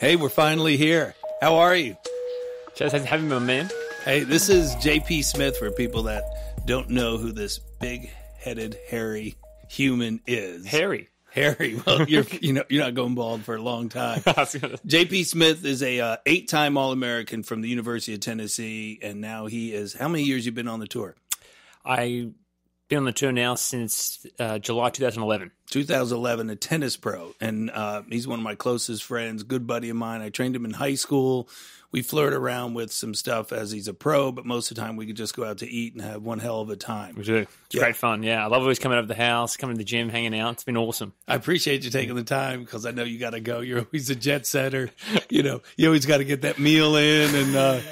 Hey, we're finally here. How are you? Just having my man. Hey, this is JP Smith for people that don't know who this big-headed, hairy human is. Harry. Well, you're not going bald for a long time. JP Smith is a 8-time All-American from the University of Tennessee, and now he is. How many years you been on the tour? I've been on the tour now since July 2011. 2011, a tennis pro, and he's one of my closest friends, good buddy of mine. I trained him in high school. We flirt around with some stuff as he's a pro, but most of the time we could just go out to eat and have one hell of a time. We do. It's great fun, yeah. I love always coming over the house, coming to the gym, hanging out. It's been awesome. I appreciate you taking the time because I know you got to go. You're always a jet setter. You always got to get that meal in, and then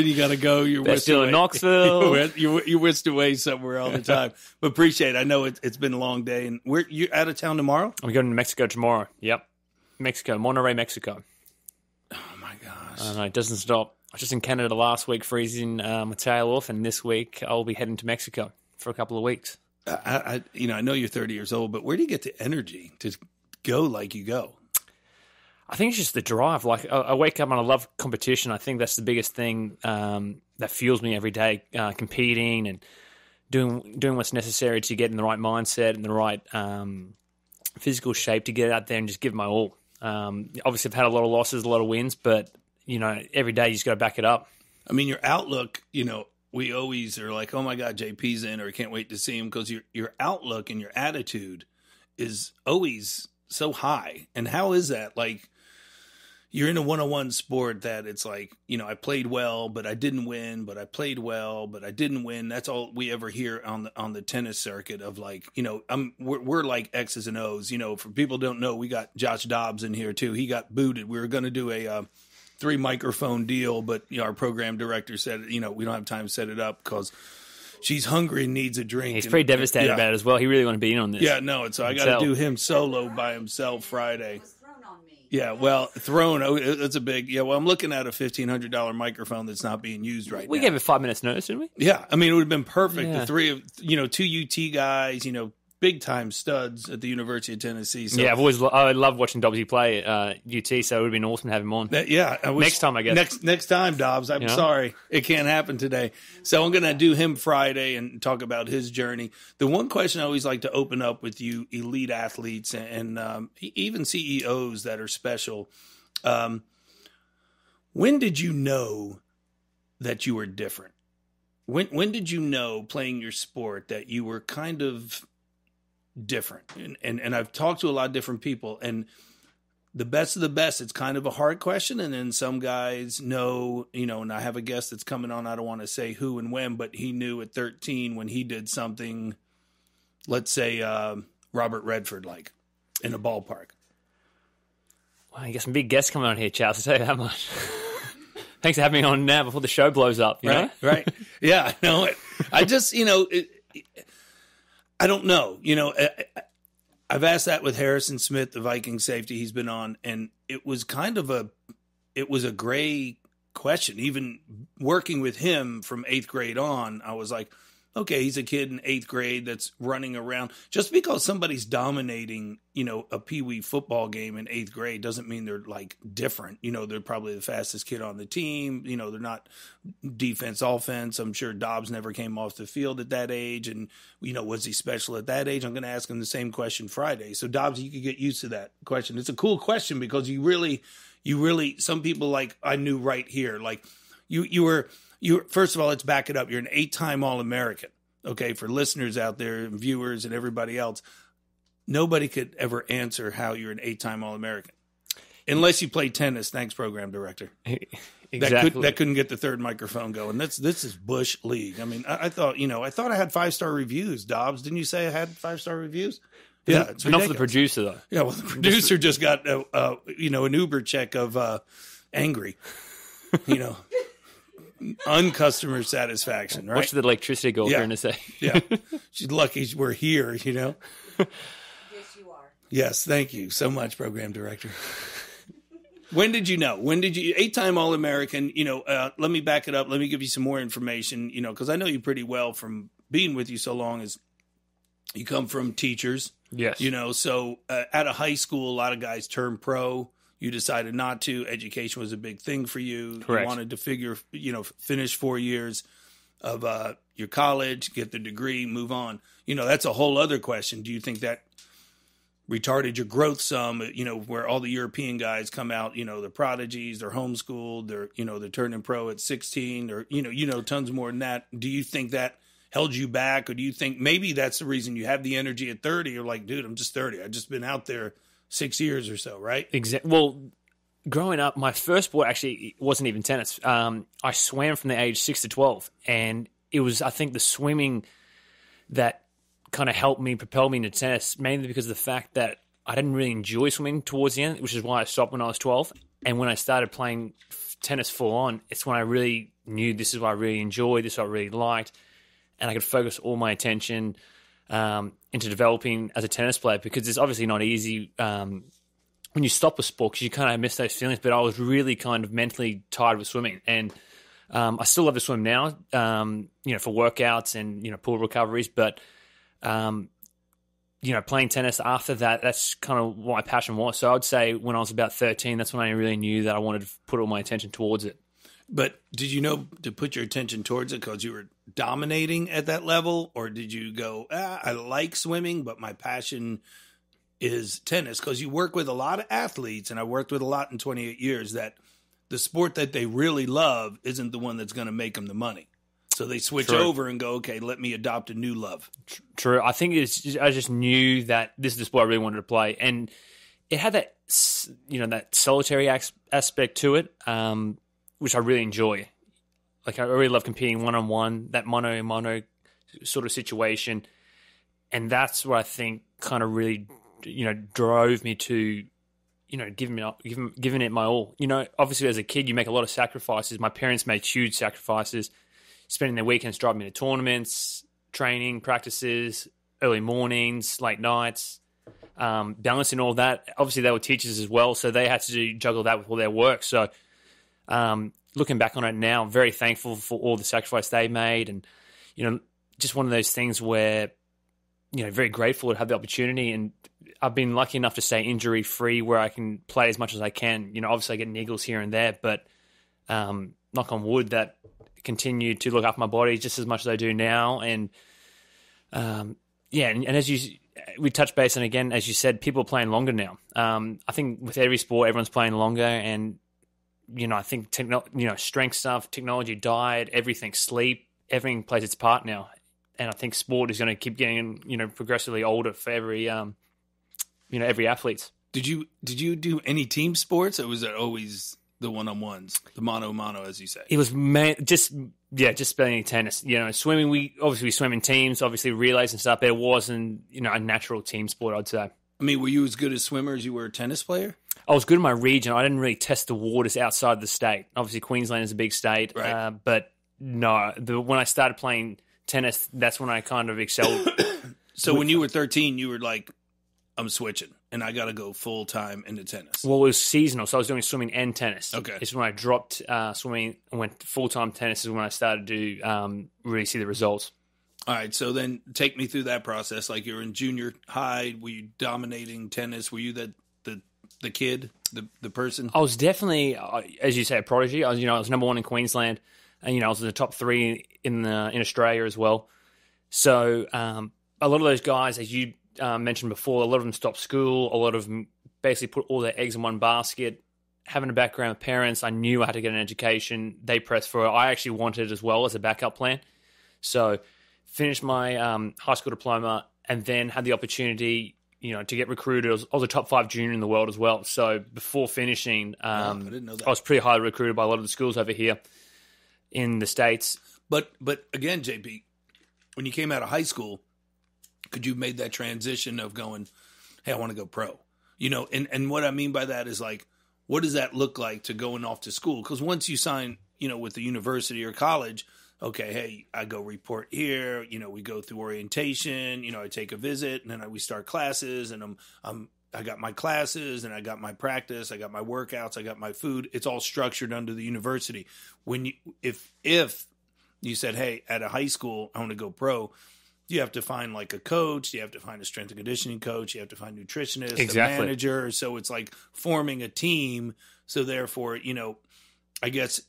you got to go. You're Best deal in Knoxville. You're whisked away somewhere all the time. But appreciate it. I know it's been a long day, and you're out of town tomorrow? I'm going to Mexico tomorrow. Yep. Mexico, Monterrey, Mexico. Oh, my gosh. I know, it doesn't stop. I was just in Canada last week freezing my tail off, and this week I'll be heading to Mexico for a couple of weeks. I know you're 30 years old, but where do you get the energy to go like you go? I think it's just the drive. Like I wake up and I love competition. I think that's the biggest thing that fuels me every day, competing and doing what's necessary to get in the right mindset and the right physical shape to get out there and just give my all. Obviously, I've had a lot of losses, a lot of wins, but every day you just got to back it up. I mean, your outlook, we always are like, oh my God, JP's in, or can't wait to see him, because your outlook and your attitude is always so high. And how is that? Like, you're in a one-on-one sport that it's like, I played well, but I didn't win, but I played well, but I didn't win. That's all we ever hear on the tennis circuit of like, we're like X's and O's. For people who don't know, we got Josh Dobbs in here too. He got booted. We were going to do a 3 microphone deal, but our program director said, we don't have time to set it up because she's hungry and needs a drink. He's pretty devastated about it as well. He really wanted to be in on this. Yeah, no, and so I got to do him solo by himself Friday. Yeah, well, thrown. That's a big. Yeah, well, I'm looking at a $1,500 microphone that's not being used right now. We gave it 5 minutes notice, didn't we? Yeah, I mean, it would have been perfect. Yeah. The three of 2 UT guys, big time studs at the University of Tennessee. So, yeah, I love watching Dobbsy play at UT, so it would have been awesome to have him on. Next time, I guess. Next time, Dobbs. I'm sorry, it can't happen today. So I'm going to do him Friday and talk about his journey. The one question I always like to open up with you, elite athletes and even CEOs that are special. When did you know that you were different? When did you know, playing your sport, that you were kind of different? And I've talked to a lot of different people, and the best of the best, it's kind of a hard question. And then some guys know, and I have a guest that's coming on. I don't want to say who and when, but he knew at 13 when he did something, let's say Robert Redford, like in a ballpark. Well, you got some big guests coming on here, Charles, to tell you that much. Thanks for having me on now before the show blows up. You know? Right. Yeah, I know it. I just, I don't know. I've asked that with Harrison Smith, the Viking safety he's been on, and it was a gray question. Even working with him from 8th grade on, I was like, okay, he's a kid in 8th grade that's running around. Just because somebody's dominating, a peewee football game in 8th grade doesn't mean they're like different. They're probably the fastest kid on the team. They're not defense, offense. I'm sure Dobbs never came off the field at that age. And, was he special at that age? I'm going to ask him the same question Friday. So Dobbs, you could get used to that question. It's a cool question because you really, some people like I knew right here, like you were, first of all, let's back it up. You're an 8-time All-American. Okay. For listeners out there and viewers and everybody else, nobody could ever answer how you're an 8-time All-American unless you play tennis. Thanks, program director. Exactly. That couldn't get the third microphone going. This is Bush League. I mean, I ththought I had 5-star reviews. Dobbs, didn't you say I had 5-star reviews? Yeah, it's enough for the producer though. Yeah, well, the producer just got an Uber check of angry. Uncustomer satisfaction, right? What's the electricity girl trying to say? Yeah, she's lucky we're here. Yes, you are. Yes, thank you so much, program director. When did you know? 8-time All-American, let me back it up. Let me give you some more information, because I know you pretty well from being with you so long. As you come from teachers. Yes. So out of high school, a lot of guys turn pro. You decided not to. Education was a big thing for you. Correct. You wanted to finish 4 years of your college, get the degree, move on. That's a whole other question. Do you think that retarded your growth some, where all the European guys come out, they're prodigies, they're homeschooled, they're turning pro at 16, or, tons more than that. Do you think that held you back, or do you think maybe that's the reason you have the energy at 30? You're like, dude, I'm just 30. I've just been out there 6 years or so, right? Exactly. Well, growing up, my first sport actually wasn't even tennis. I swam from the age 6 to 12, and it was, I think, the swimming that kind of helped me propel me into tennis, mainly because of the fact that I didn't really enjoy swimming towards the end, which is why I stopped when I was 12. And when I started playing tennis full on, it's when I really knew this is what I really enjoyed, this is what I really liked, and I could focus all my attention into developing as a tennis player, because it's obviously not easy when you stop a sport, because you kind of miss those feelings. But I was really kind of mentally tired with swimming, and I still love to swim now, for workouts and pool recoveries. But playing tennis after that, that's kind of what my passion was. So I'd say when I was about 13, that's when I really knew that I wanted to put all my attention towards it. But did you know to put your attention towards it because you were dominating at that level? Or did you go, I like swimming, but my passion is tennis? Because you work with a lot of athletes, and I worked with a lot in 28 years, that the sport that they really love isn't the one that's going to make them the money. So they switch over and go, okay, let me adopt a new love. True. I think I just knew that this is the sport I really wanted to play. And it had that, that solitary aspect to it, which I really enjoy. Like, I really love competing one-on-one, that mono sort of situation. And that's what I think kind of really, drove me to, giving it my all. Obviously as a kid, you make a lot of sacrifices. My parents made huge sacrifices, spending their weekends driving me to tournaments, training, practices, early mornings, late nights, balancing all that. Obviously, they were teachers as well, so they had to juggle that with all their work. So looking back on it now, I'm very thankful for all the sacrifice they made, and, just one of those things where, very grateful to have the opportunity. And I've been lucky enough to stay injury-free where I can play as much as I can. Obviously I get niggles here and there, but knock on wood, that continue to look after my body just as much as I do now. And and as we touched base on, again, as you said, people are playing longer now. I think with every sport, everyone's playing longer, and I think strength stuff, technology, diet, everything, sleep, everything plays its part now. And I think sport is going to keep getting progressively older for every every athlete. Did you do any team sports, or was it always the one-on-ones, the mano, as you say? It was just playing tennis. Swimming, we swim in teams, obviously relays and stuff, but it wasn't, a natural team sport, I'd say. I mean, were you as good a swimmer as you were a tennis player? I was good in my region. I didn't really test the waters outside the state. Obviously, Queensland is a big state, right. But no, when I started playing tennis, that's when I kind of excelled. So when you were 13, you were like, I'm switching, and I got to go full-time into tennis. Well, it was seasonal, so I was doing swimming and tennis. Okay. It's when I dropped swimming and went full-time tennis is when I started to really see the results. All right, so then take me through that process. Like, you were in junior high, were you dominating tennis? Were you the kid, the person? I was definitely, as you say, a prodigy. I was number one in Queensland, and I was in the top 3 in Australia as well. So a lot of those guys, as you mentioned before, a lot of them stopped school. A lot of them basically put all their eggs in one basket. Having a background with parents, I knew I had to get an education. They pressed for it. I actually wanted it as well as a backup plan. So finished my high school diploma, and then had the opportunity, to get recruited. I was a top 5 junior in the world as well. So before finishing, I didn't know that. I was pretty highly recruited by a lot of the schools over here in the States. But again, JP, when you came out of high school, could you have made that transition of going, hey, I want to go pro? And what I mean by that is, like, what does that look like to going off to school? Because once you sign, with the university or college, okay, hey, I go report here, we go through orientation, I take a visit, and then we start classes, and I got my classes, and I got my practice, I got my workouts, I got my food. It's all structured under the university. If you said, hey, at a high school, I want to go pro, you have to find like a coach, you have to find a strength and conditioning coach, you have to find a nutritionist, Exactly. a manager. So it's like forming a team. So therefore, I guess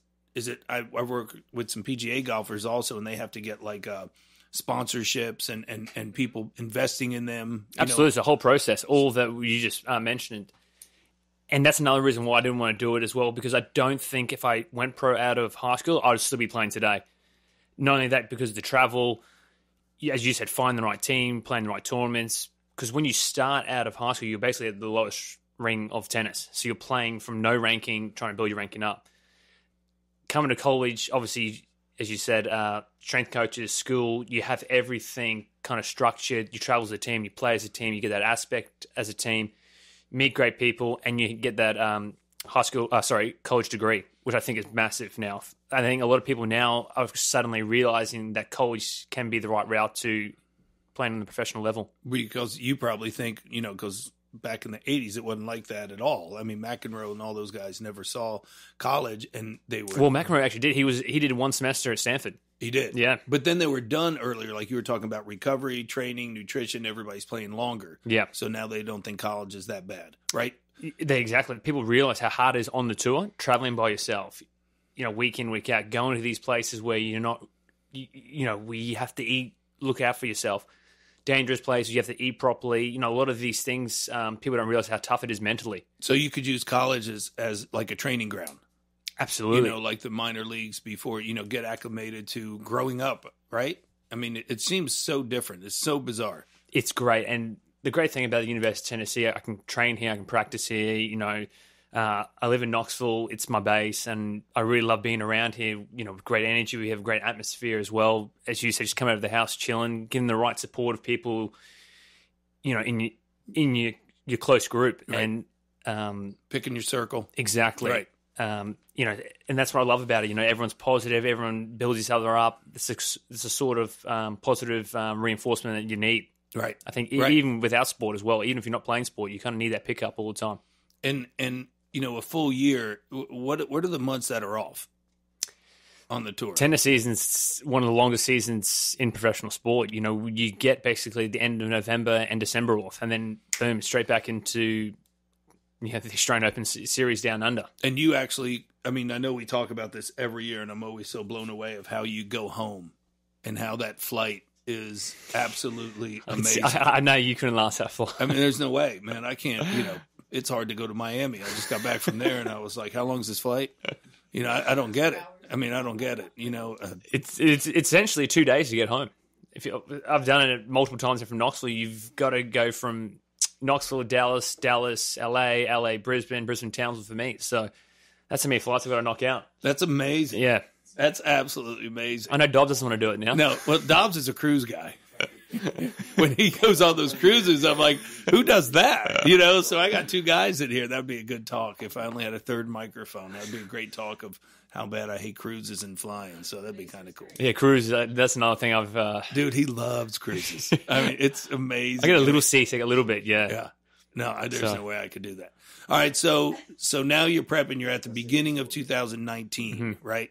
I work with some PGA golfers also, and they have to get like sponsorships and people investing in them. Absolutely, it's a whole process. All that you just mentioned. And that's another reason why I didn't want to do it as well, because I don't think if I went pro out of high school, I would still be playing today. Not only that, because of the travel, as you said, find the right team, playing the right tournaments. Because when you start out of high school, you're basically at the lowest ring of tennis. So you're playing from no ranking, trying to build your ranking up. Coming to college, obviously, as you said, strength coaches, school, you have everything kind of structured. You travel as a team, you play as a team, you get that aspect as a team, meet great people, and you get that college degree, which I think is massive now. I think a lot of people now are suddenly realizing that college can be the right route to playing on the professional level. Because you probably think, because back in the 80s, it wasn't like that at all. I mean, McEnroe and all those guys never saw college, and they were... Well, McEnroe actually did. He did 1 semester at Stanford. He did. Yeah. But then they were done earlier, like you were talking about recovery, training, nutrition, everybody's playing longer. Yeah. So now they don't think college is that bad, right? Exactly. People realize how hard it is on the tour, traveling by yourself, week in, week out, going to these places where you're not, where you have to eat, look out for yourself. Dangerous places, you have to eat properly. A lot of these things, people don't realize how tough it is mentally. So you could use college as like a training ground. Absolutely. Like the minor leagues before, get acclimated to growing up, right? I mean, it seems so different. It's so bizarre. It's great. And the great thing about the University of Tennessee, I can train here, I can practice here. I live in Knoxville. It's my base, and I really love being around here. With great energy. We have a great atmosphere as well. As you said, just come out of the house, chilling, getting the right support of people, in your close group, right. And picking your circle. Exactly. Right. And that's what I love about it. Everyone's positive. Everyone builds each other up. It's a sort of positive reinforcement that you need. Right. I think right. Even without sport as well, even if you're not playing sport, you kind of need that pickup all the time. And a full year, what are the months that are off on the tour? Tennis season's one of the longest seasons in professional sport. You get basically the end of November and December off, and then boom, straight back into the Australian Open series down under. And you actually, I know we talk about this every year, and I'm always so blown away of how you go home and how that flight is absolutely amazing. I know you couldn't last that far. There's no way, man. I can't, it's hard to go to Miami. I just got back from there, and I was like, how long is this flight? I don't get it. I don't get it. It's essentially 2 days to get home. I've done it multiple times from Knoxville. You've got to go from Knoxville, Dallas, LA, Brisbane, Townsville for me. So that's how many flights I've got to knock out. That's amazing. Yeah. That's absolutely amazing. I know Dobbs doesn't want to do it now. No, well, Dobbs is a cruise guy. When he goes on those cruises, I'm like, who does that? So I got 2 guys in here. That'd be a good talk. If I only had a third microphone, that'd be a great talk of how bad I hate cruises and flying. So that'd be kind of cool. Yeah, cruises. That's another thing I've... Dude, he loves cruises. It's amazing. I get a little seasick, a little bit, yeah. Yeah. No, there's no way I could do that. All right, so now you're prepping. You're at the beginning of 2019, right?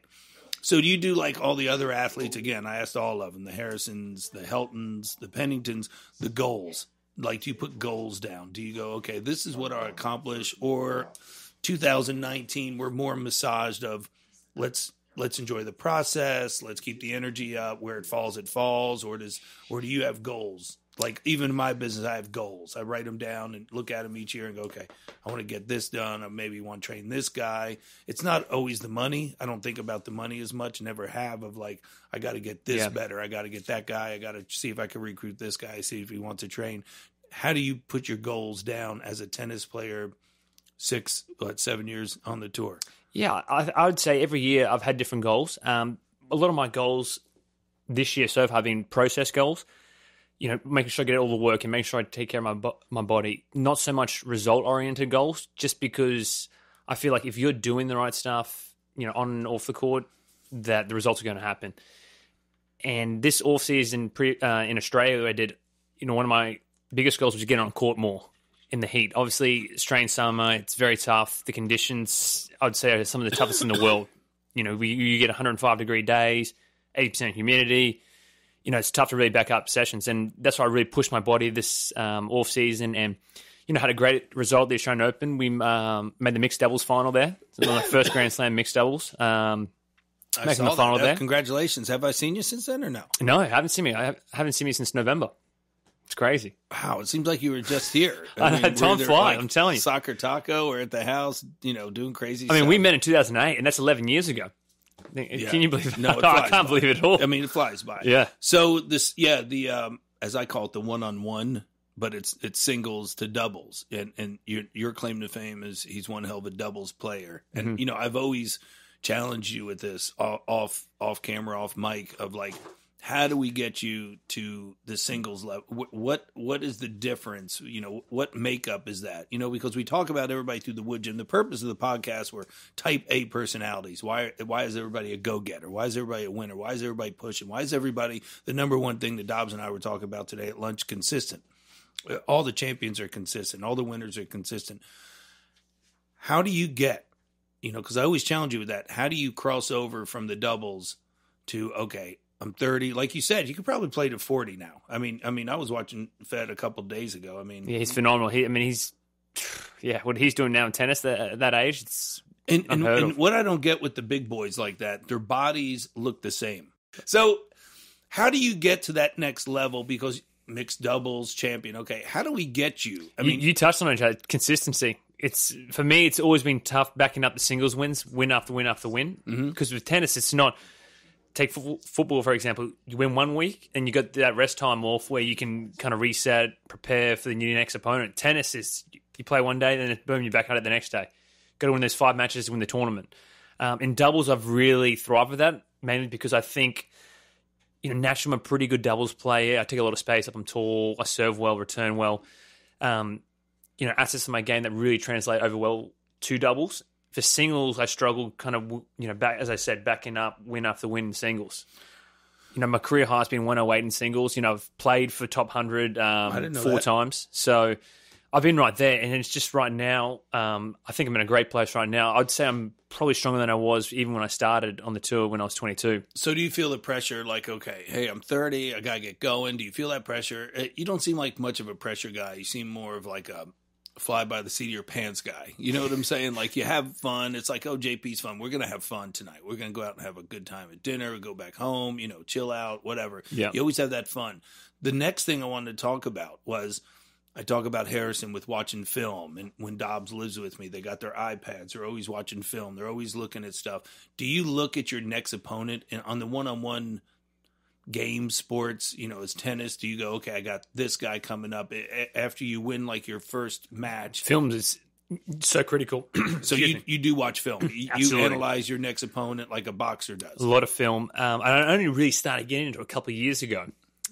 So do you do like all the other athletes? Again, I asked all of them, the Harrisons, the Heltons, the Penningtons, the goals. Like, do you put goals down? Do you go, okay, this is what I accomplish? Or 2019, we're more massaged of let's enjoy the process. Let's keep the energy up. Where it falls, or do you have goals? Like, even in my business, I have goals. I write them down and look at them each year and go, okay, I want to get this done. I maybe want to train this guy. It's not always the money. I don't think about the money as much, never have, of like, I got to get this better. I got to get that guy. I got to see if I can recruit this guy, see if he wants to train. How do you put your goals down as a tennis player 7 years on the tour? Yeah, I would say every year I've had different goals. A lot of my goals this year so far have been process goals. Making sure I get all the work and making sure I take care of my body. Not so much result-oriented goals, just because I feel like if you're doing the right stuff, on and off the court, that the results are going to happen. And this off-season in Australia, I did, one of my biggest goals was to get on court more in the heat. Obviously, Australian summer, it's very tough. The conditions, I'd say, are some of the toughest in the world. You get 105-degree days, 80% humidity. it's tough to really back up sessions. And that's why I really pushed my body this off season and, had a great result at the Australian Open. We made the mixed doubles final there. So it was my first Grand Slam mixed doubles. Making the final there. Congratulations. Have I seen you since then or no? No, I haven't seen me. I haven't seen me since November. It's crazy. Wow, it seems like you were just here. Time flies, I'm telling you. Soccer taco or at the house, doing crazy stuff. I mean, we met in 2008, and that's 11 years ago. Can you believe that? No, I can't believe it at all. I mean, it flies by. Yeah. So the as I call it, the one-on-one, but it's singles to doubles, and your claim to fame is he's one hell of a doubles player, and I've always challenged you with this off camera, off mic, of like, how do we get you to the singles level? What is the difference? What makeup is that? Because we talk about everybody through the Woodgym. The purpose of the podcast were type A personalities. Why is everybody a go-getter? Why is everybody a winner? Why is everybody pushing? Why is everybody, the number one thing that Dobbs and I were talking about today at lunch, consistent? All the champions are consistent. All the winners are consistent. How do you get, because I always challenge you with that. How do you cross over from the doubles to, okay, I'm 30. Like you said, you could probably play to 40 now. I mean, I was watching Fed a couple of days ago. Yeah, he's phenomenal. What he's doing now in tennis at that age, it's unheard of. And what I don't get with the big boys like that, their bodies look the same. So how do you get to that next level? Because mixed doubles champion. Okay, how do we get you? You touched on it, consistency. For me, it's always been tough backing up the singles wins, win after win after win. Because with tennis, it's not. Take football, for example. You win one week and you got that rest time off where you can kind of reset, prepare for the next opponent. Tennis is you play one day, then boom, you're back at it the next day. Got to win those 5 matches to win the tournament. In doubles, I've really thrived with that, mainly because I think, naturally I'm a pretty good doubles player. I take a lot of space up. I'm tall. I serve well, return well. Assets in my game that really translate over well to doubles. For singles, I struggle kind of, back, as I said, backing up win after win in singles. My career high has been 108 in singles. I've played for top 100 4 times. So I've been right there. And it's just right now, I think I'm in a great place right now. I'd say I'm probably stronger than I was even when I started on the tour when I was 22. So do you feel the pressure like, okay, hey, I'm 30, I got to get going. Do you feel that pressure? You don't seem like much of a pressure guy. You seem more of like a fly by the seat of your pants guy. You know what I'm saying? Like, you have fun. It's like, oh, JP's fun. We're going to have fun tonight. We're going to go out and have a good time at dinner, go back home, chill out, whatever. Yeah. You always have that fun. The next thing I wanted to talk about was, I talk about Harrison with watching film, and when Dobbs lives with me, they got their iPads. They're always watching film. They're always looking at stuff. Do you look at your next opponent and on the one-on-one game sports, as tennis, do you go, okay, I got this guy coming up after you win like your first match? Film is so critical. So you do watch film. You analyze your next opponent like a boxer does. A lot of film. I only really started getting into it a couple of years ago.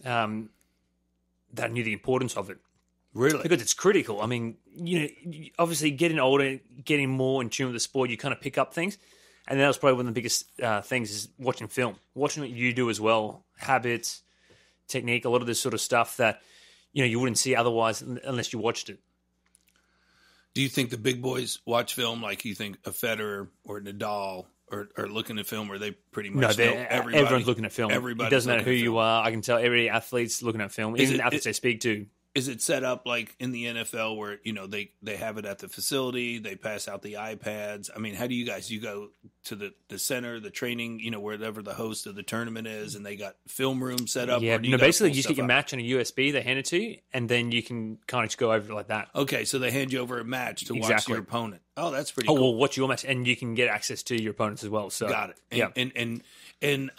That I knew the importance of it. Really? Because it's critical. I mean, obviously getting older, getting more in tune with the sport, you kind of pick up things. And that was probably one of the biggest things is watching film. Watching what you do as well. Habits, technique, a lot of this sort of stuff that, you wouldn't see otherwise unless you watched it. Do you think the big boys watch film like you think a Federer or Nadal are looking at film, or they pretty much know everybody? Everyone's looking at film. It doesn't matter who you are. I can tell every athlete's looking at film. Even the athletes I speak to. Is it set up like in the NFL where, they have it at the facility, they pass out the iPads? I mean, how do you guys, you go to the center, the training, wherever the host of the tournament is, and they got film rooms set up? Yeah, basically you just get your match on a USB, they hand it to you, and then you can kind of just go over it like that. Okay, so they hand you over a match to watch your opponent. Oh, that's pretty cool. Well, watch your match, and you can get access to your opponents as well. So got it. And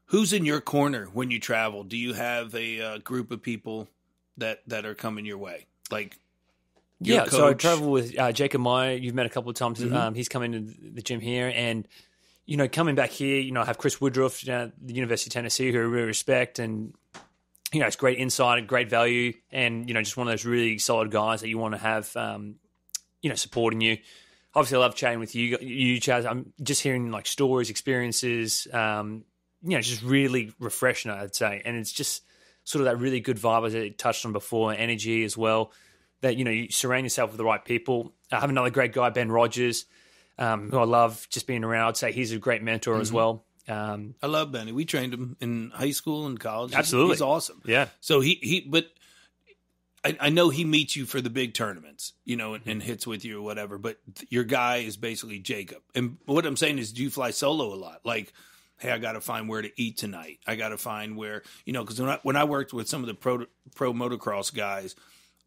who's in your corner when you travel? Do you have a group of people that are coming your way? Like, coach? So I travel with Jacob Meyer. You've met a couple of times. Mm-hmm. He's come into the gym here, and coming back here, I have Chris Woodruff at the University of Tennessee, who I really respect, and it's great insight, great value, and just one of those really solid guys that you want to have, supporting you. Obviously, I love chatting with you, Chaz. I'm just hearing like stories, experiences. Just really refreshing, I'd say. And it's just sort of that really good vibe, as I touched on before, energy as well, that, you surround yourself with the right people. I have another great guy, Ben Rogers, who I love just being around. I'd say he's a great mentor as well. I love Benny. We trained him in high school and college. Absolutely. He's awesome. Yeah. So but I know he meets you for the big tournaments, and hits with you or whatever, but your guy is basically Jacob. And what I'm saying is, do you fly solo a lot? Like, hey, I got to find where to eat tonight. I got to find where, because when I worked with some of the pro motocross guys,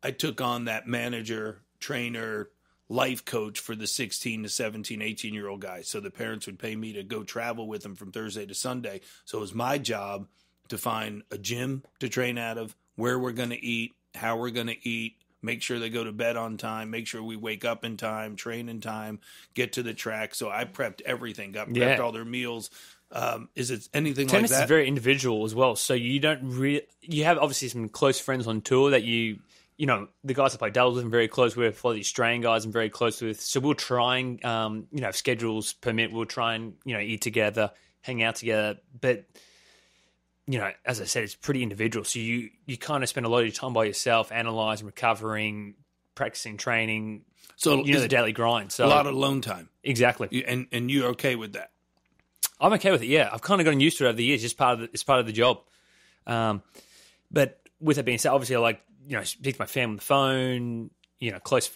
I took on that manager, trainer, life coach for the 16 to 17, 18-year-old guys. So the parents would pay me to go travel with them from Thursday to Sunday. So it was my job to find a gym to train out of, where we're going to eat, how we're going to eat, make sure they go to bed on time, make sure we wake up in time, train in time, get to the track. So I prepped everything, prepped all their meals. Is it anything Tennis like that? is very individual as well. So you don't you have obviously some close friends on tour that the guys I play doubles with, I'm very close with. A lot of the Australian guys I'm very close with. So we'll try and, if schedules permit, we'll try and, eat together, hang out together. But, as I said, it's pretty individual. So you kind of spend a lot of your time by yourself, analysing, recovering, practicing, training. So the daily grind. So a lot of alone time. Exactly. And you're okay with that? I'm okay with it. Yeah, I've kind of gotten used to it over the years. It's part of the job. But with that being said, obviously I like, speak to my family on the phone, close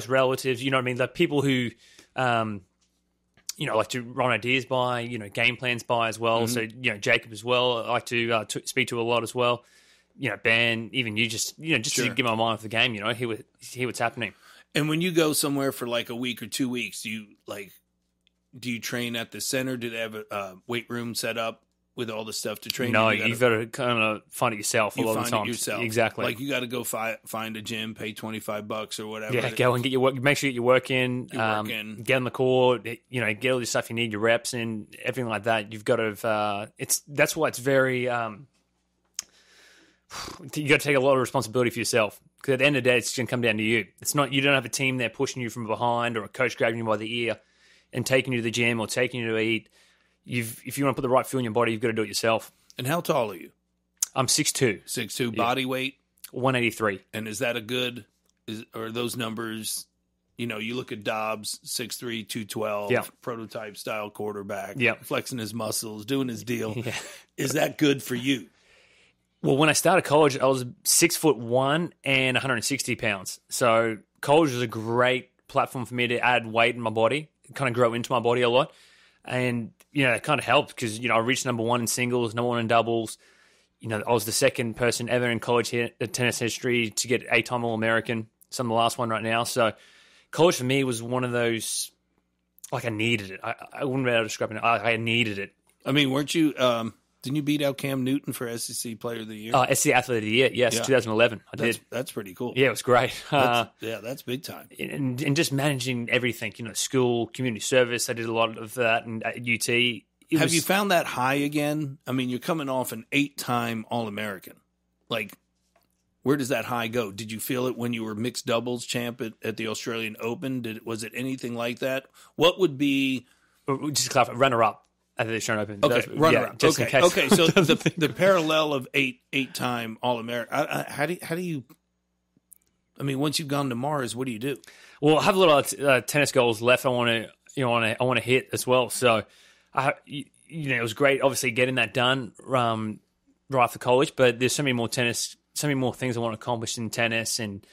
relatives, you know what I mean? Like people who, like to run ideas by, game plans by as well. Mm-hmm. So, Jacob as well, I like to speak to a lot as well. Ben, even you just sure. To give my mind off the game, hear what's happening. And when you go somewhere for like a week or 2 weeks, do you train at the center? Do they have a weight room set up with all the stuff to train? No, you've got to kind of find it yourself a lot of the time. It yourself. Exactly. Like you got to go find a gym, pay $25 or whatever. Yeah, go and get your work. Make sure you get your work in. Get on the court. Get all the stuff you need, your reps and everything like that. You've got to. That's why it's very. You got to take a lot of responsibility for yourself, because at the end of the day, it's going to come down to you. It's not. You don't have a team there pushing you from behind or a coach grabbing you by the ear and taking you to the gym or taking you to eat. If you want to put the right fuel in your body, you've got to do it yourself. And how tall are you? I'm 6'2". 6'2", body weight? 183. And is that are those numbers, you look at Dobbs, 6'3", 212, prototype style quarterback, flexing his muscles, doing his deal. Yeah. Is that good for you? Well, when I started college, I was 6'1" and 160 pounds. So college was a great platform for me to add weight in my body, kind of grow into my body a lot. And, it kind of helped because, I reached number one in singles, number one in doubles. I was the second person ever in college tennis history to get 8-time All-American. So I'm the last one right now. So college for me was one of those, like I needed it. I wouldn't be able to describe it. I needed it. I mean, weren't you... Didn't you beat out Cam Newton for SEC Player of the Year? SEC Athlete of the Year, yes, 2011. I did. That's pretty cool. Yeah, it was great. That's big time. And just managing everything, school, community service. I did a lot of that at UT. Have you found that high again? I mean, you're coming off an 8-time All-American. Like, where does that high go? Did you feel it when you were mixed doubles champ at the Australian Open? Was it anything like that? What would be... Just to clarify, runner-up. At the Australian Open. Okay, runner-up. Okay, so the parallel of 8-time All-American. How do you? I mean, once you've gone to Mars, what do you do? Well, I have a lot of tennis goals left. I want to hit as well. So, it was great. Obviously, getting that done right after college. But there's so many more things I want to accomplish in tennis, and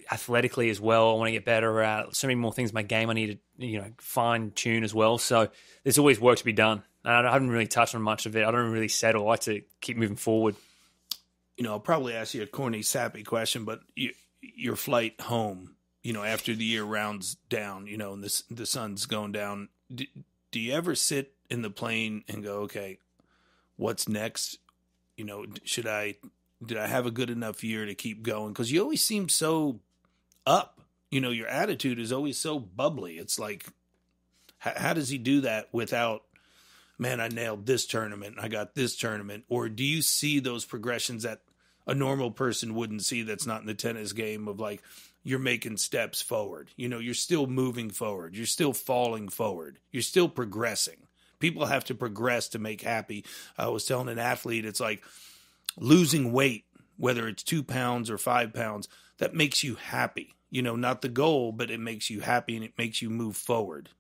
athletically as well. I want to get better at so many more things in my game I need to, fine tune as well. So there's always work to be done. And I haven't really touched on much of it. I don't really settle. I like to keep moving forward. I'll probably ask you a corny, sappy question, but your flight home, after the year rounds down, and the sun's going down, do you ever sit in the plane and go, okay, what's next? Did I have a good enough year to keep going? Because you always seem so up. Your attitude is always so bubbly. It's like, how does he do that without, man, I nailed this tournament, I got this tournament? Or do you see those progressions that a normal person wouldn't see that's not in the tennis game of like, you're making steps forward. You're still moving forward. You're still falling forward. You're still progressing. People have to progress to make happy. I was telling an athlete, it's like losing weight, whether it's 2 pounds or 5 pounds, that makes you happy. Not the goal, but it makes you happy and it makes you move forward.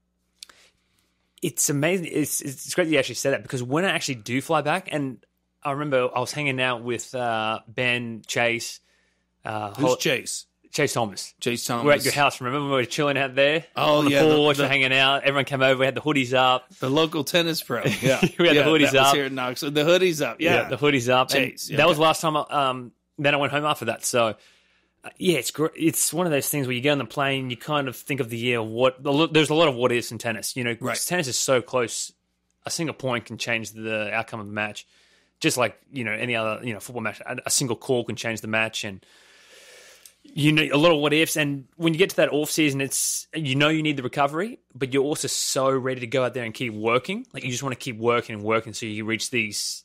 It's amazing. It's great that you actually said that, because when I actually do fly back, and I remember I was hanging out with Ben, Chase. Who's Chase? Chase Thomas. Chase Thomas. We're at your house. Remember we were chilling out there? Oh, on the yeah, porch, we're hanging out. Everyone came over. We had the hoodies up. The local tennis pro. Yeah. We had the hoodies that was up. here in Knoxville. The hoodies up. Yeah. The hoodies up. Chase. That was the last time. Then I went home after that. So, it's great. It's one of those things where you get on the plane, you kind of think of the year. There's a lot of what ifs in tennis. You know, Right. tennis is so close. A single point can change the outcome of the match, just like any other football match. A single call can change the match, and a lot of what ifs. And when you get to that off season, it's you need the recovery, but you're also so ready to go out there and keep working. Like you just want to keep working and working, so you reach these.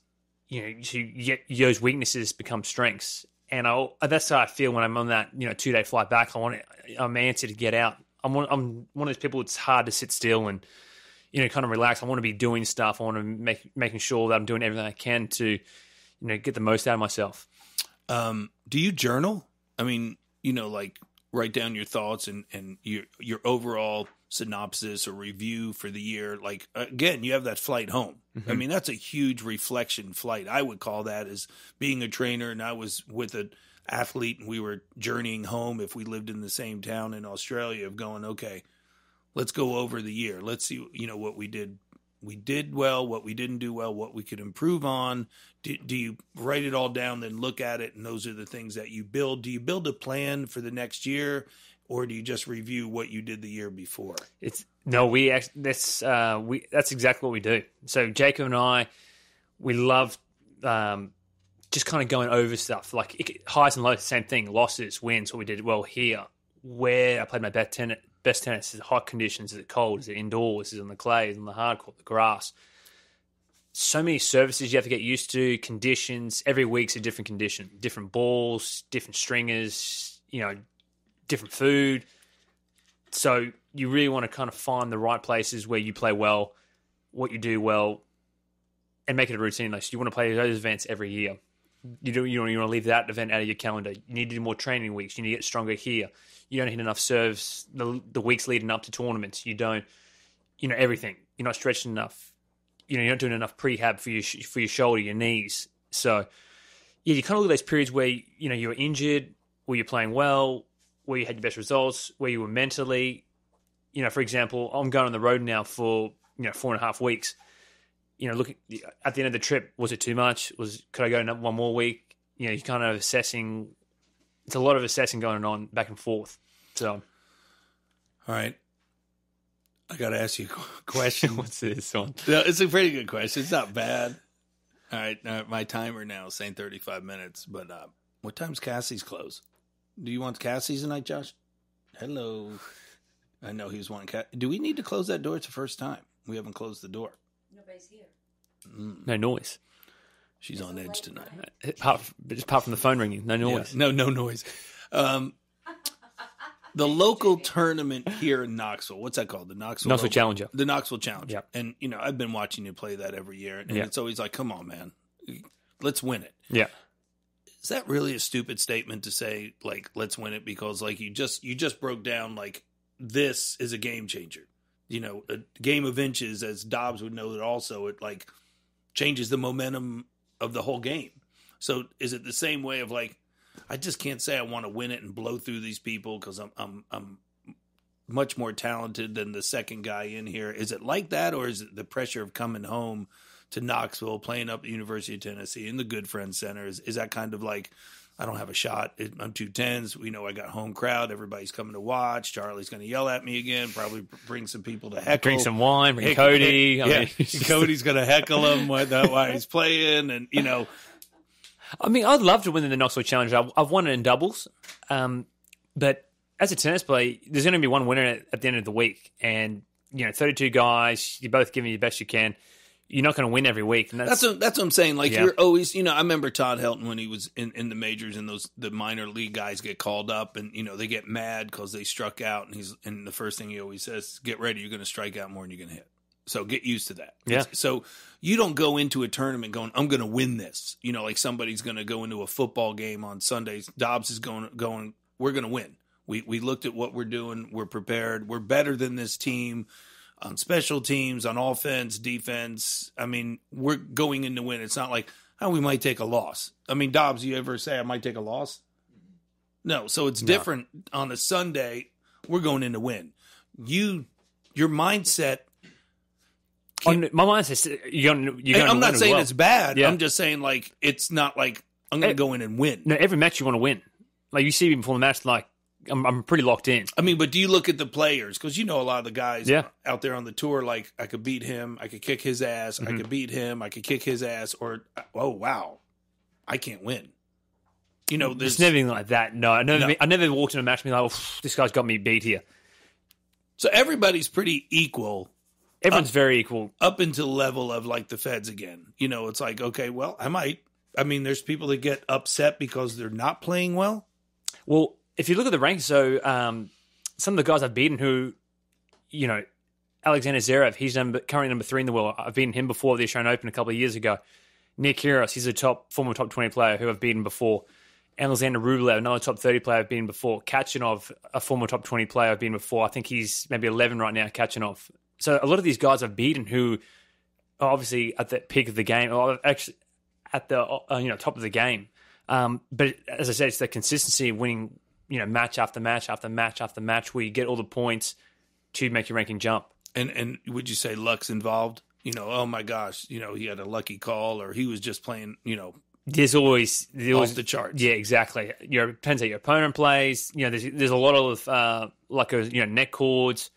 So you get those weaknesses become strengths. And that's how I feel when I'm on that 2-day flight back. I'm antsy to get out. I'm one of those people. It's hard to sit still and kind of relax. I want to be doing stuff. I want to making sure that I'm doing everything I can to get the most out of myself. Do you journal? I mean, like write down your thoughts and your overall synopsis or review for the year. Like again, you have that flight home. Mm-hmm. I mean, that's a huge reflection flight. I would call that as being a trainer, and I was with an athlete and we were journeying home if we lived in the same town in Australia, of going, okay, let's go over the year. Let's see, what we did well, what we didn't do well, what we could improve on. Do you write it all down, then look at it, and those are the things that you build? Do you build a plan for the next year, or do you just review what you did the year before? That's exactly what we do. So Jacob and I, we love just kind of going over stuff, like highs and lows, the same thing, losses, wins, what we did well here, where I played my best tennis. Is it hot conditions? Is it cold? Is it indoors? Is it on the clay? Is it on the hard court, the grass? So many services you have to get used to, conditions. Every week's a different condition, different balls, different stringers, different food. So you really want to kind of find the right places where you play well, what you do well, and make it a routine. Like, so you want to play those events every year. You want to leave that event out of your calendar. You need to do more training weeks. You need to get stronger here. You don't hit enough serves the weeks leading up to tournaments. You don't, everything. You're not stretching enough. You're not doing enough prehab for your shoulder, your knees. So, yeah, you kind of look at those periods where you were injured, where you're playing well, where you had your best results, where you were mentally. For example, I'm going on the road now for 4.5 weeks. Looking at the end of the trip, was it too much? Could I go one more week? You're kind of assessing. It's a lot of assessing going on back and forth. So, all right, I got to ask you a question. What's this one? No, it's a pretty good question. It's not bad. All right, my timer now is saying 35 minutes. But what time's Cassie's close? Do you want Cassie's tonight, Josh? Hello. I know he was wanting Do we need to close that door? It's the first time we haven't closed the door. Nobody's here. No noise. She's on edge tonight. Apart from the phone ringing, no noise. Yeah, no noise. The local tournament here in Knoxville, what's that called? The Knoxville Challenger. The Knoxville Challenger. Yep. And, I've been watching you play that every year. And Yep. It's always like, come on, man. Let's win it. Yeah. Is that really a stupid statement to say, like, let's win it? Because, like, you just broke down, like, this is a game changer. A game of inches, as Dobbs would know that also, it, like, changes the momentum of the whole game. So is it the same way of, like, I just can't say I want to win it and blow through these people because I'm much more talented than the second guy in here. Is it like that, or is it the pressure of coming home to Knoxville, playing up at the University of Tennessee in the Good Friends Center? Is that kind of like, I don't have a shot. I'm 210s. I got home crowd. Everybody's coming to watch. Charlie's going to yell at me again. Probably bring some people to heckle. Drink some wine. Bring Cody. Cody's going to heckle him while he's playing, and I mean, I'd love to win the Knoxville Challenger. I've won it in doubles, but as a tennis player, there's going to be one winner at the end of the week, and 32 guys. You're both giving your best you can. You're not going to win every week. And that's what I'm saying. Like, You're always, I remember Todd Helton when he was in the majors, and the minor league guys get called up, and they get mad because they struck out, and the first thing he always says, "Get ready, you're going to strike out more than you're going to hit." So get used to that. Yeah. So you don't go into a tournament going, I'm going to win this. Like somebody's going to go into a football game on Sundays. Dobbs is going, we're going to win. We looked at what we're doing. We're prepared. We're better than this team. on special teams, on offense, defense. I mean, we're going in to win. It's not like, oh, we might take a loss. I mean, Dobbs, you ever say I might take a loss? No. So it's different on a Sunday. We're going in to win. Your mindset. My mindset, you're going to I'm not saying well. it's bad. Yeah. I'm just saying, like, it's not like I'm going to go in and win. No, every match you want to win. Like, you see me before the match, like, I'm pretty locked in. I mean, but do you look at the players? Because you know a lot of the guys Yeah. out there on the tour, like, I could beat him, I could kick his ass, I could beat him, I could kick his ass, or, oh, wow, I can't win. You know, there's It's never anything like that. No, I never walked in a match and be like, oh, this guy's got me beat here. So everybody's pretty equal. Everyone's very equal. Up until the level of, like, the feds again. You know, it's like, okay, well, I mean, there's people that get upset because they're not playing well. Well, if you look at the rankings, so some of the guys I've beaten who, you know, Alexander Zverev, he's currently number 3 in the world. I've beaten him before the Australian Open a couple of years ago. Nick Kyrgios, he's a former top 20 player who I've beaten before. Alexander Rublev, another top 30 player I've beaten before. Kachanov, a former top 20 player I've beaten before. I think he's maybe 11 right now, Kachanov. So a lot of these guys I've beaten who are obviously at the peak of the game, or actually at the top of the game. But as I said, it's the consistency of winning, match after match after match after match, where you get all the points to make your ranking jump. And would you say luck's involved? Oh my gosh, he had a lucky call, or he was just playing, There's always off the charts. Yeah, exactly. Depends how your opponent plays. There's a lot of net chords,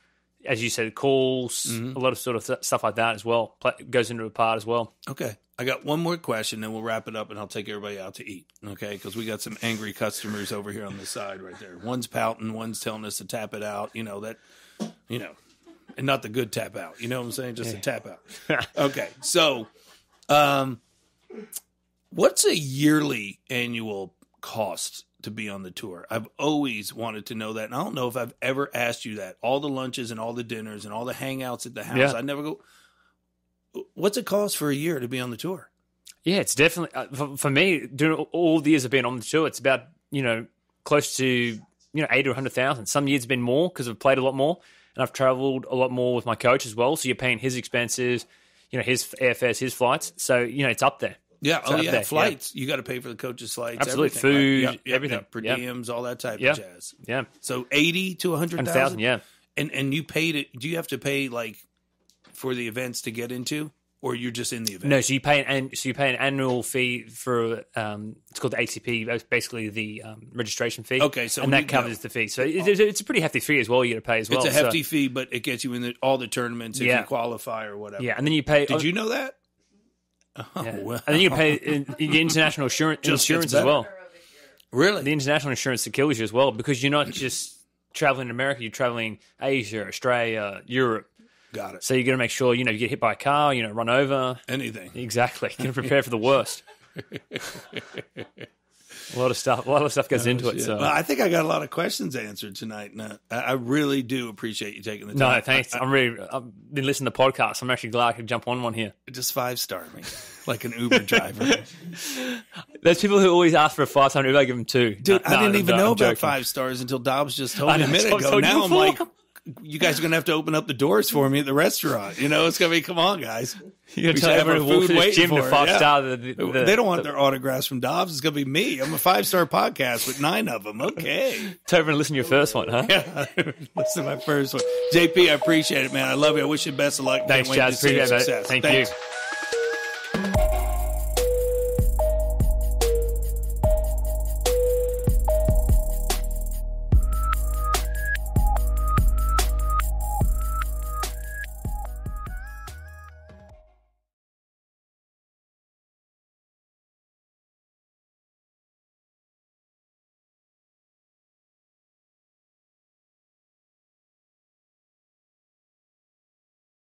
as you said, calls, a lot of sort of stuff like that as well. Goes into a part as well. Okay. I got one more question, then we'll wrap it up, and I'll take everybody out to eat, okay? Because we got some angry customers over here on the side right there. One's pouting, one's telling us to tap it out, and not the good tap out. You know what I'm saying? Just a tap out. Okay. So what's a yearly annual cost to be on the tour? I've always wanted to know that, and I don't know if I've ever asked you that. All the lunches and all the dinners and all the hangouts at the house, I never go... What's it cost for a year to be on the tour? Yeah, it's definitely for me. Doing all the years I've been on the tour, it's about close to 80 or 100,000. Some years have been more because I've played a lot more, and I've travelled a lot more with my coach as well. So you're paying his expenses, his airfares, his flights. So it's up there. Yeah. There. Flights. Yeah. You got to pay for the coach's flights. Absolutely, everything, food, everything, per diems, all that type of jazz. Yeah. So 80 to 100,000. 100,000. Yeah. And you paid it. Do you have to pay like for the events to get into, or you're just in the event? No, so you pay an annual fee for it's called the ATP. That's basically the registration fee. Okay, so and that covers the fee. So it's a pretty hefty fee as well. You got to pay as well. It's a hefty fee, but it gets you in all the tournaments if you qualify or whatever. Yeah, and then you pay. Did you know that? Oh, yeah. well. And then you pay the international insurance as well. Really, the international insurance that kills you as well, because you're not just traveling in America. You're traveling Asia, Australia, Europe. Got it. So you got to make sure you get hit by a car, run over, anything. Exactly. You got to prepare for the worst. A lot of stuff goes into it. So well, I think I got a lot of questions answered tonight. And I really do appreciate you taking the time. No, thanks. I've been listening to podcasts. I'm actually glad I could jump on one here. Just 5-star me, like an Uber driver. There's people who always ask for a 5-star Uber. I give them 2. Dude, I didn't even know about 5 stars until Dobbs just told me a minute ago. Now I'm like, you guys are going to have to open up the doors for me at the restaurant. It's going to be, come on, guys. You're going to tell everyone who walks to this gym to 5-star. They don't want their autographs from Dobbs. It's going to be me. I'm a 5-star podcast with 9 of them. Okay. Tell everyone to listen to your first one, huh? Yeah, listen to my first one. JP, I appreciate it, man. I love you. I wish you the best of luck. Thanks, Chaz. Appreciate it. Thank you.